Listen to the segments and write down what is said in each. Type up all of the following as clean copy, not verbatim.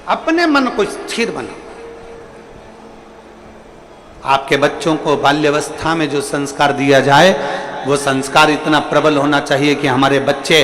अपने मन को स्थिर बनाओ। आपके बच्चों को बाल्यावस्था में जो संस्कार दिया जाए वो संस्कार इतना प्रबल होना चाहिए कि हमारे बच्चे,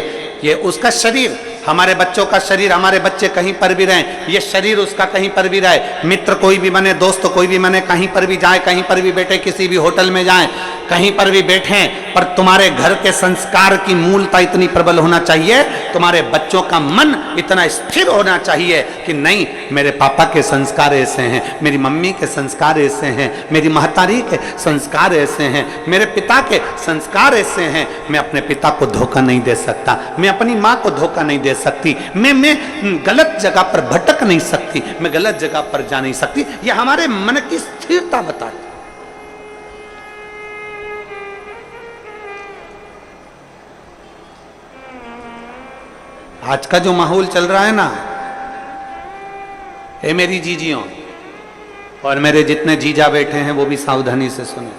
ये उसका शरीर, हमारे बच्चों का शरीर, हमारे बच्चे कहीं पर भी रहें, ये शरीर उसका कहीं पर भी रहे, मित्र कोई भी बने, दोस्त कोई भी बने, कहीं पर भी जाए, कहीं पर भी बैठे, किसी भी होटल में जाएं, कहीं पर भी बैठें, पर तुम्हारे घर के संस्कार की मूलता इतनी प्रबल होना चाहिए, तुम्हारे बच्चों का मन इतना स्थिर होना चाहिए कि नहीं, मेरे पापा के संस्कार ऐसे हैं, मेरी मम्मी के संस्कार ऐसे हैं, मेरी महतारी के संस्कार ऐसे हैं, मेरे पिता के संस्कार ऐसे हैं, मैं अपने पिता को धोखा नहीं दे सकता, मैं अपनी माँ को धोखा नहीं दे सकती, मैं गलत जगह पर भटक नहीं सकती, मैं गलत जगह पर जा नहीं सकती। यह हमारे मन की स्थिरता बताती। आज का जो माहौल चल रहा है ना, ये मेरी जीजियों और मेरे जितने जीजा बैठे हैं वो भी सावधानी से सुने।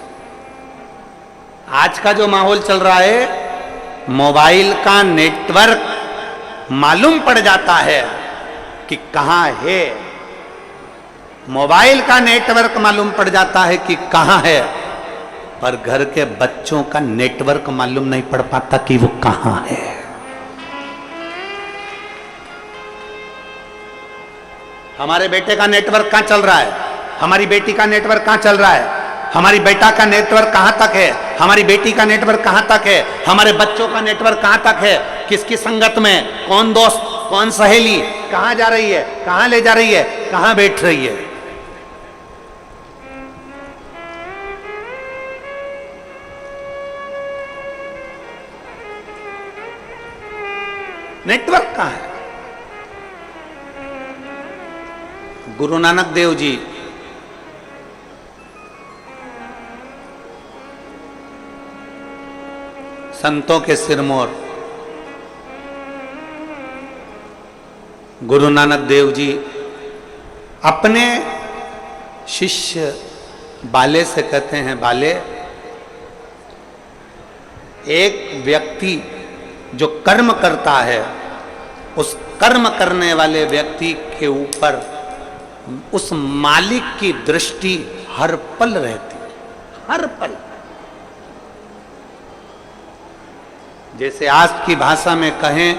आज का जो माहौल चल रहा है, मोबाइल का नेटवर्क मालूम पड़ जाता है कि कहां है, मोबाइल का नेटवर्क मालूम पड़ जाता है कि कहां है, पर घर के बच्चों का नेटवर्क मालूम नहीं पड़ पाता कि वो कहां है। हमारे बेटे का नेटवर्क कहां चल रहा है, हमारी बेटी का नेटवर्क कहां चल रहा है, हमारी बेटा का नेटवर्क कहां तक है, हमारी बेटी का नेटवर्क कहां तक है, हमारे बच्चों का नेटवर्क कहां तक है, किसकी संगत में, कौन दोस्त, कौन सहेली, कहां जा रही है, कहां ले जा रही है, कहां बैठ रही है। नेटवर्क कहां है। गुरु नानक देव जी संतों के सिरमौर, गुरु नानक देव जी अपने शिष्य बाले से कहते हैं, बाले, एक व्यक्ति जो कर्म करता है, उस कर्म करने वाले व्यक्ति के ऊपर उस मालिक की दृष्टि हर पल रहती है, हर पल। जैसे आज की भाषा में कहें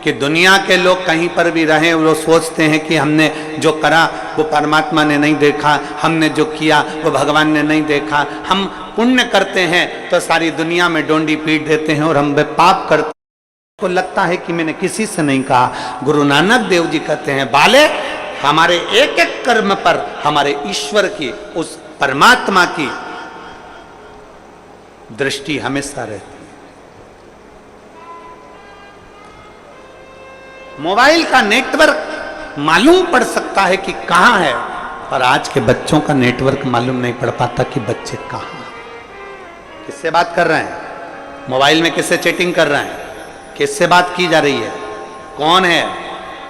कि दुनिया के लोग कहीं पर भी रहें, वो सोचते हैं कि हमने जो करा वो परमात्मा ने नहीं देखा, हमने जो किया वो भगवान ने नहीं देखा। हम पुण्य करते हैं तो सारी दुनिया में डोंडी पीट देते हैं, और हम पाप करते हैं को लगता है कि मैंने किसी से नहीं कहा। गुरु नानक देव जी कहते हैं, बाले, हमारे एक एक कर्म पर हमारे ईश्वर की, उस परमात्मा की दृष्टि हमेशा रहती है। मोबाइल का नेटवर्क मालूम पड़ सकता है कि कहां है, पर आज के बच्चों का नेटवर्क मालूम नहीं पड़ पाता कि बच्चे कहां, किससे बात कर रहे हैं, मोबाइल में किससे चैटिंग कर रहे हैं, किससे बात की जा रही है, कौन है,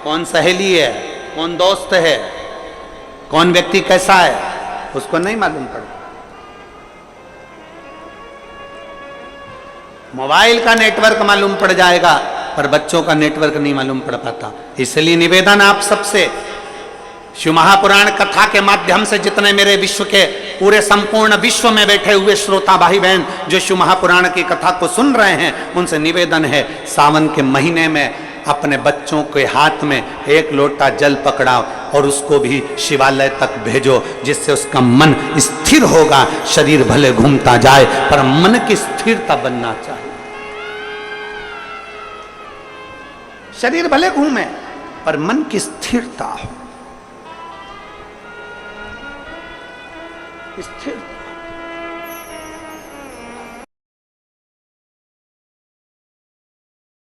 कौन सहेली है, कौन दोस्त है, कौन व्यक्ति कैसा है, उसको नहीं मालूम पड़ता। मोबाइल का नेटवर्क मालूम पड़ जाएगा पर बच्चों का नेटवर्क नहीं मालूम पड़ पाता। इसलिए निवेदन आप सबसे, शिव महापुराण कथा के माध्यम से जितने मेरे विश्व के पूरे संपूर्ण विश्व में बैठे हुए श्रोता भाई बहन जो शिव महापुराण की कथा को सुन रहे हैं, उनसे निवेदन है, सावन के महीने में अपने बच्चों के हाथ में एक लोटा जल पकड़ाओ और उसको भी शिवालय तक भेजो, जिससे उसका मन स्थिर होगा। शरीर भले घूमता जाए पर मन की स्थिरता बनना चाहिए। शरीर भले घूमे पर मन की स्थिरता हो, स्थिर